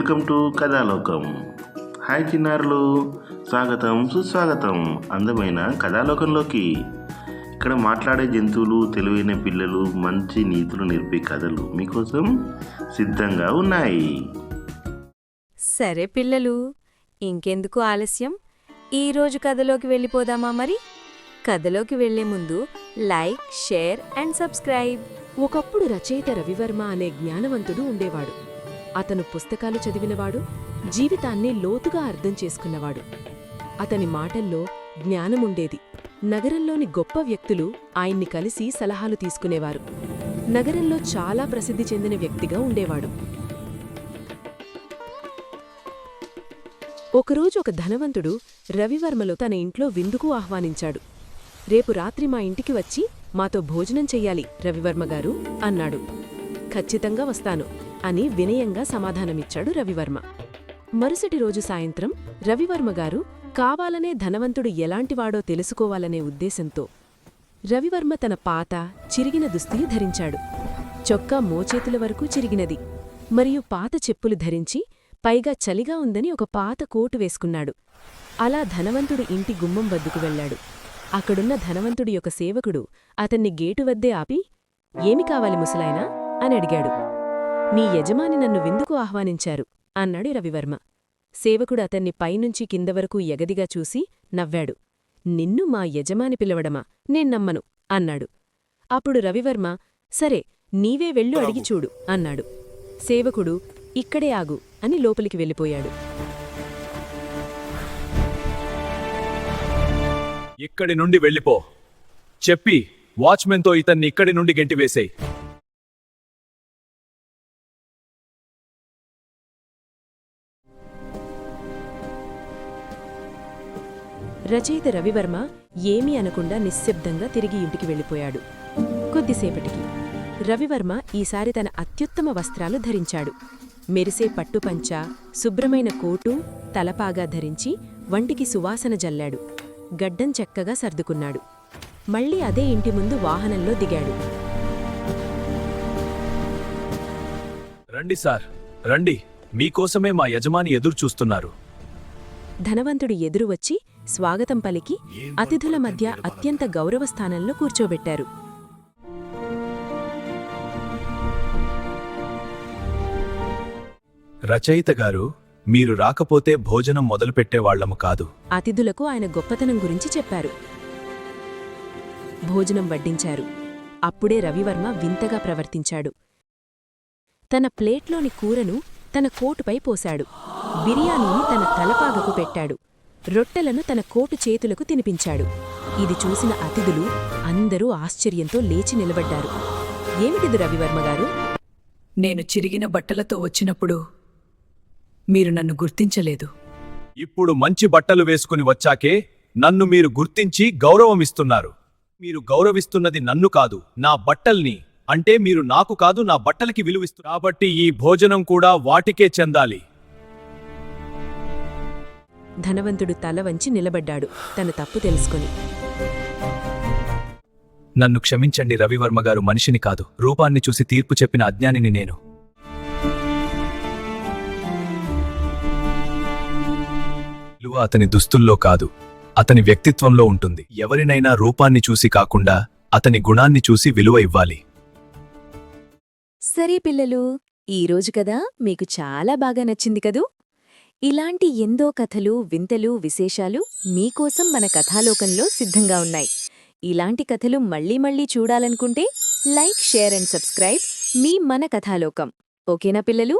Welcome to Kathalokam. Hi చిన్నారులు, స్వాగతం సుస్వాగతం అందమైన కథాలోకంలోకి. ఇక్కడ మాట్లాడే జంతువులు, తెలివైన పిల్లలు, మంచి నీతులు నేర్పే కథలు మీకోసం సిద్ధంగా ఉన్నాయి. సరే పిల్లలు, ఇంకెందుకు ఆలస్యం, ఈరోజు కథలోకి వెళ్ళిపోదామా? మరి కథలోకి వెళ్లే ముందు లైక్, షేర్ అండ్ సబ్స్క్రైబ్. ఒకప్పుడు రచయిత రవివర్మ అనే జ్ఞానవంతుడు ఉండేవాడు. అతను పుస్తకాలు చదివినవాడు, జీవితాన్ని లోతుగా అర్థం చేసుకున్నవాడు. అతని మాటల్లో జ్ఞానముండేది. నగరంలోని గొప్ప వ్యక్తులు ఆయన్ని కలిసి సలహాలు తీసుకునేవారు. నగరంలో చాలా ప్రసిద్ధి చెందిన వ్యక్తిగా ఉండేవాడు. ఒకరోజు ఒక ధనవంతుడు రవివర్మలో తన ఇంట్లో విందుకు ఆహ్వానించాడు. రేపు రాత్రి మా ఇంటికి వచ్చి మాతో భోజనం చెయ్యాలి రవివర్మగారు అన్నాడు. ఖచ్చితంగా వస్తాను అని వినయంగా సమాధానమిచ్చాడు రవివర్మ. మరుసటి రోజు సాయంత్రం రవివర్మగారు కావాలనే ధనవంతుడు ఎలాంటివాడో తెలుసుకోవాలనే ఉద్దేశంతో రవివర్మ తన పాత, చిరిగిన దుస్తులు ధరించాడు. చొక్కా మోచేతుల వరకు చిరిగినది మరియు పాత చెప్పులు ధరించి, పైగా చలిగా ఉందని ఒక పాత కోటు వేసుకున్నాడు. అలా ధనవంతుడు ఇంటి గుమ్మం వద్దకు వెళ్లాడు. అక్కడున్న ధనవంతుడి యొక్క సేవకుడు అతన్ని గేటు వద్దే ఆపి, ఏమి కావాలి ముసలాయనా అని అడిగాడు. నీ యజమాని నన్ను విందుకు ఆహ్వానించారు అన్నాడు రవివర్మ. సేవకుడు అతన్ని పైనుంచి కింద వరకు ఎగదిగా చూసి నవ్వాడు. నిన్ను మా యజమాని పిలవడమా? నేన్నమ్మను అన్నాడు. అప్పుడు రవివర్మ, సరే నీవే వెళ్ళు, అడిగి చూడు అన్నాడు. సేవకుడు ఇక్కడే ఆగు అని లోపలికి వెళ్ళిపోయాడు. ఇక్కడి నుండి వెళ్ళిపో చెప్పి వాచ్మెన్తో ఇతన్ని ఇక్కడి నుండి గెంటివేసేయ్. రచయిత రవివర్మ ఏమీ అనకుండా నిశ్శబ్దంగా తిరిగి ఇంటికి వెళ్ళిపోయాడు. కొద్దిసేపటికి రవివర్మ ఈసారి తన అత్యుత్తమ వస్త్రాలు ధరించాడు. మెరిసే పట్టుపంచ, శుభ్రమైన కోటు, తలపాగా ధరించి వంటికి సువాసన జల్లాడు. గడ్డం చక్కగా సర్దుకున్నాడు. మళ్లీ అదే ఇంటి ముందు వాహనంలో దిగాడు. రండి సార్, రండి, మీకోసమే మా యజమాని ఎదురు చూస్తున్నారు. ధనవంతుడు ఎదురు వచ్చి స్వాగతం పలికి అతిథుల మధ్య అత్యంత గౌరవస్థానంలో కూర్చోబెట్టారు. రచయిత గారు, మీరు రాకపోతే భోజనం మొదలుపెట్టేవాళ్లము కాదు. అతిథులకు ఆయన గొప్పతనం గురించి చెప్పారు. భోజనం వడ్డించారు. అప్పుడే రవివర్మ వింతగా ప్రవర్తించాడు. తన ప్లేట్లోని కూరను తన కోటుపై పోశాడు. బిర్యానీని తన తలపాగకు పెట్టాడు. రొట్టెలను తన కోటు చేతులకు తినిపించాడు. ఇది చూసిన అతిథులు అందరూ ఆశ్చర్యంతో లేచి నిలబడ్డారు. ఏమిటిది రవివర్మగారు? నేను చిరిగిన బట్టలతో వచ్చినప్పుడు మీరు నన్ను గుర్తించలేదు. ఇప్పుడు మంచి బట్టలు వేసుకుని వచ్చాకే నన్ను మీరు గుర్తించి గౌరవమిస్తున్నారు. మీరు గౌరవిస్తున్నది నన్ను కాదు, నా బట్టల్ని. అంటే మీరు నాకు కాదు, నా బట్టలకి విలువిస్తున్నారు. కాబట్టి ఈ భోజనం కూడా వాటికే చెందాలి. ధనవంతుడు తల వంచి నిలబడ్డాడు, తన తప్పు తెలుసుకొని. నన్ను క్షమించండి రవివర్మగారు, మనిషిని కాదు, రూపాన్ని చూసి తీర్పు చెప్పిన అజ్ఞానిని నేను. విలువ అతని దుస్తుల్లో కాదు, అతని వ్యక్తిత్వంలో ఉంటుంది. ఎవరినైనా రూపాన్ని చూసి కాకుండా అతని గుణాన్ని చూసి విలువ ఇవ్వాలి. సరే పిల్లలు, ఈరోజు కదా మీకు చాలా బాగా నచ్చింది కదూ? ఇలాంటి ఎందో కథలు, వింతలు, విశేషాలు మీకోసం మన కథాలోకంలో సిద్ధంగా ఉన్నాయి. ఇలాంటి కథలు మళ్ళీ మళ్ళీ చూడాలనుకుంటే లైక్, షేర్ అండ్ సబ్స్క్రైబ్ మీ మన కథాలోకం. ఓకేనా పిల్లలు?